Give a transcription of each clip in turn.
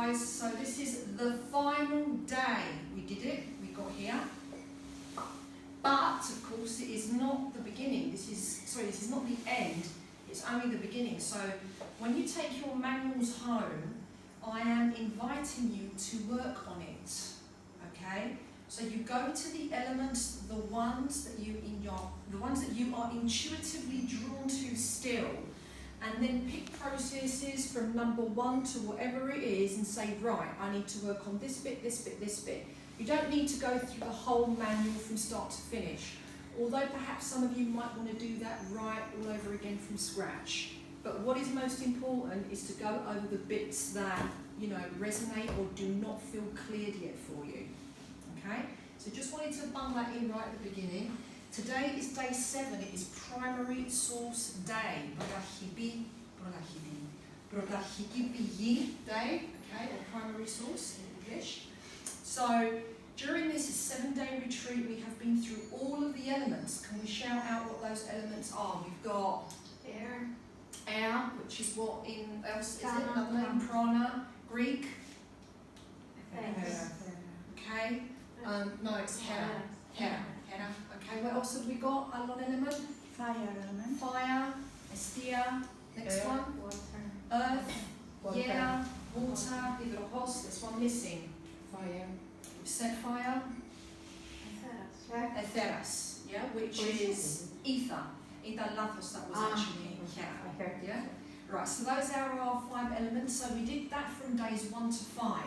guys, so this is the final day. We did it, we got here. But, of course, it is not the beginning. This is not the end. It's only the beginning. So, when you take your manuals home, I am inviting you to work on it. Okay? So you go to the elements, the ones that you are intuitively drawn to still, and then pick processes from number 1 to whatever it is and say, right, I need to work on this bit, this bit, this bit. You don't need to go through the whole manual from start to finish, although perhaps some of you might want to do that right all over again from scratch. But what is most important is to go over the bits that, resonate or do not feel cleared yet for you. Okay? So just wanted to bung that in right at the beginning. Today is day 7. It is primary source day. Protahibi day, okay, or primary source in English. So during this 7-day retreat, we have been through all of the elements. Can we shout out what those elements are? We've got air, which is what in else is it? Another name, prana, Greek. Okay. No, it's Hera. Okay, what else have we got? Alon element? Fire element. Fire, Estia. Next one? Water. Earth. Yeah, water, hydrogos. There's one missing. Fire. We've said fire. Etheras, yeah, which is ether. Ether lathos, that was actually Hera. Yeah? Right, so those are our 5 elements. So we did that from days 1 to 5.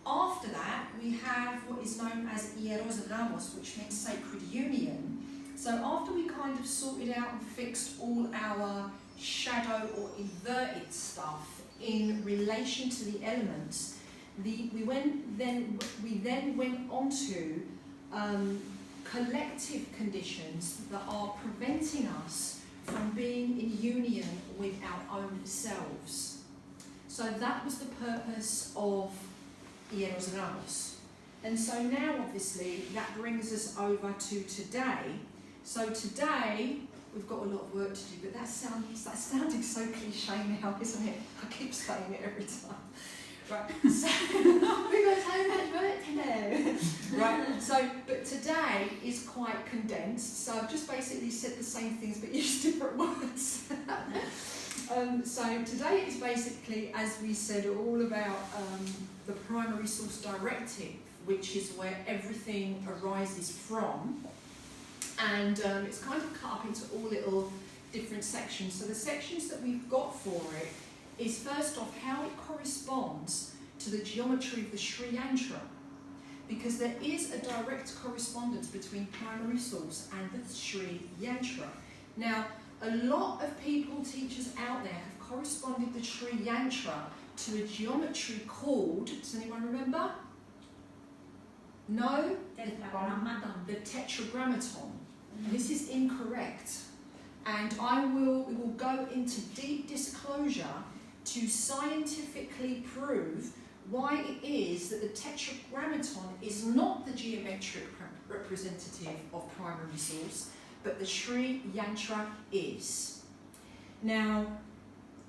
After that, we have what is known as Hieros Ramos, which means sacred union. So after we kind of sorted out and fixed all our shadow or inverted stuff in relation to the elements, we then went on to collective conditions that are preventing us from being in union with our own selves. So that was the purpose of Hieros Ramos. And so now, obviously, that brings us over to today. So today, we've got a lot of work to do, but that's sounding so cliche now, isn't it? I keep saying it every time. Right, so we've got so much work to do. Right, so, but today is quite condensed, so I've just basically said the same things but used different words. So today is basically, as we said, all about the primary source directive, which is where everything arises from. And it's kind of cut up into all little different sections. So the sections that we've got for it is first off how it corresponds to the geometry of the Sri Yantra. Because there is a direct correspondence between primary source and the Sri Yantra. Now, a lot of people, teachers out there, have corresponded the Sri Yantra to a geometry called, does anyone remember? No? The Tetragrammaton. And this is incorrect. And we will go into deep disclosure to scientifically prove why it is that the Tetragrammaton is not the geometric representative of primary source, but the Sri Yantra is. Now,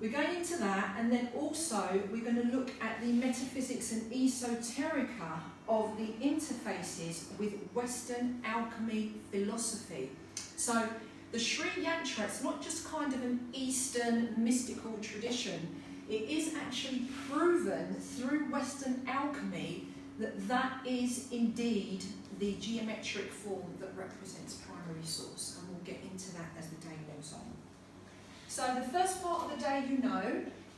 we're going into that, and then also we're going to look at the metaphysics and esoterica of the interfaces with Western alchemy philosophy. So, the Sri Yantra, it's not just kind of an Eastern mystical tradition. It is actually proven through Western alchemy that that is indeed the geometric form that represents primary source. And we'll get into that as the day goes on. So the first part of the day,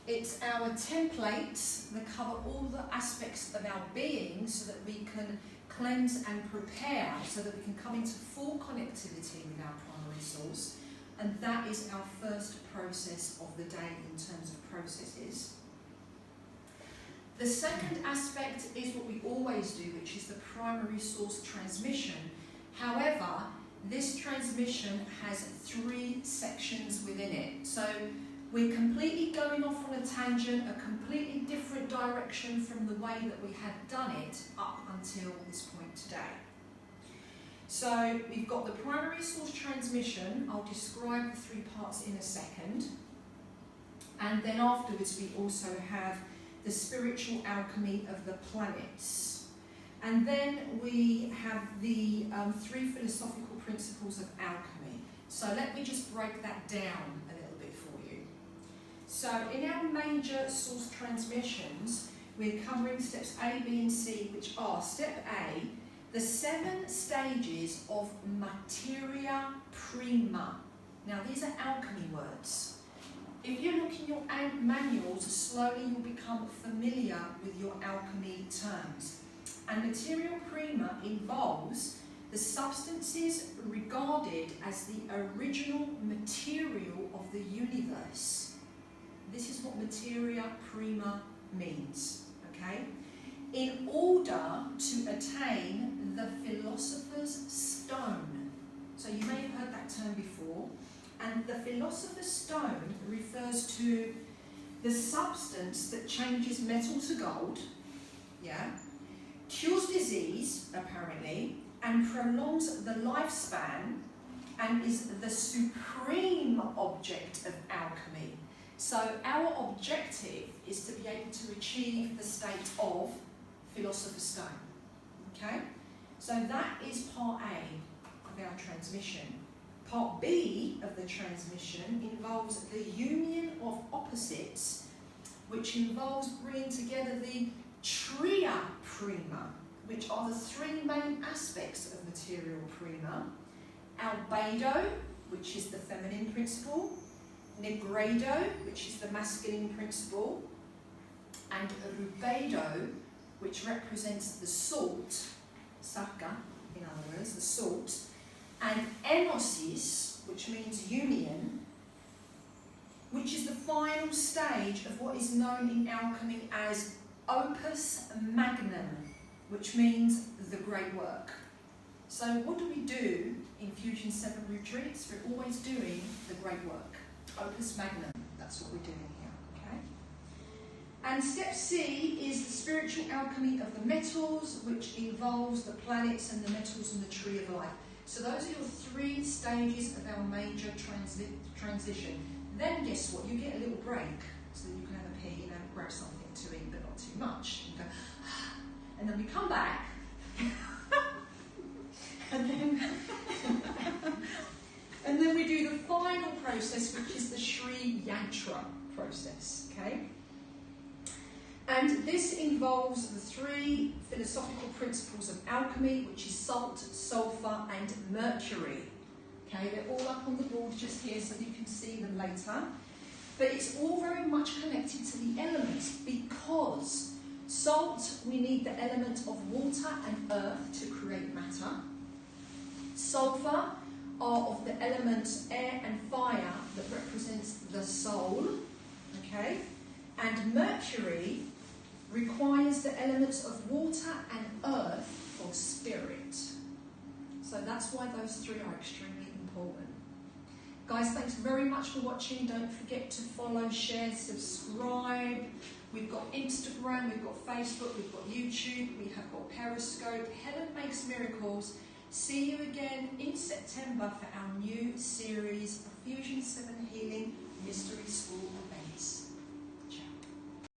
it's our templates that cover all the aspects of our being so that we can cleanse and prepare so that we can come into full connectivity with our primary source. And that is our first process of the day in terms of processes. The second aspect is what we always do, which is the primary source transmission. However, this transmission has 3 sections within it. So we're completely going off on a tangent, a completely different direction from the way that we had done it up until this point today. So we've got the primary source transmission. I'll describe the 3 parts in a second. And then afterwards we also have the spiritual alchemy of the planets. And then we have the 3 philosophical principles of alchemy. So let me just break that down a little bit for you. So in our major source transmissions, we're covering steps A, B and C, which are step A, the 7 stages of materia prima. Now these are alchemy words. If you look in your manuals, slowly you'll become familiar with your alchemy terms. And materia prima involves the substances regarded as the original material of the universe. This is what materia prima means, okay? In order to attain the philosopher's stone. So you may have heard that term before. And the philosopher's stone refers to the substance that changes metal to gold, yeah, cures disease, apparently, and prolongs the lifespan, and is the supreme object of alchemy. So our objective is to be able to achieve the state of philosopher's stone. Okay? So that is part A of our transmission. Part B of the transmission involves the union of opposites, which involves bringing together the tria prima, which are the 3 main aspects of material prima. Albedo, which is the feminine principle, negredo, which is the masculine principle, and rubedo, which represents the salt, sarka, in other words, the salt, and enosis, which means union, which is the final stage of what is known in alchemy as opus magnum, which means the great work. So what do we do in Fusion 7 retreats? We're always doing the great work. Opus magnum, that's what we're doing here, okay? And step C is the spiritual alchemy of the metals, which involves the planets and the metals and the tree of life. So those are your 3 stages of our major transition. Then guess what? You get a little break, so that you can have a pee, grab something to eat, but not too much. And go, and then we come back, and then we do the final process, which is the Sri Yantra process. Okay. And this involves the 3 philosophical principles of alchemy, which is salt, sulfur, and mercury. Okay, they're all up on the board just here so you can see them later. But it's all very much connected to the elements, because salt, we need the element of water and earth to create matter. Sulfur are of the elements air and fire that represents the soul. Okay, and mercury requires the elements of water and earth for spirit. So that's why those 3 are extremely important. Guys, thanks very much for watching. Don't forget to follow, share, subscribe. We've got Instagram, we've got Facebook, we've got YouTube, we have got Periscope. Helen Makes Miracles. See you again in September for our new series of Fusion 7 Healing Mystery School events.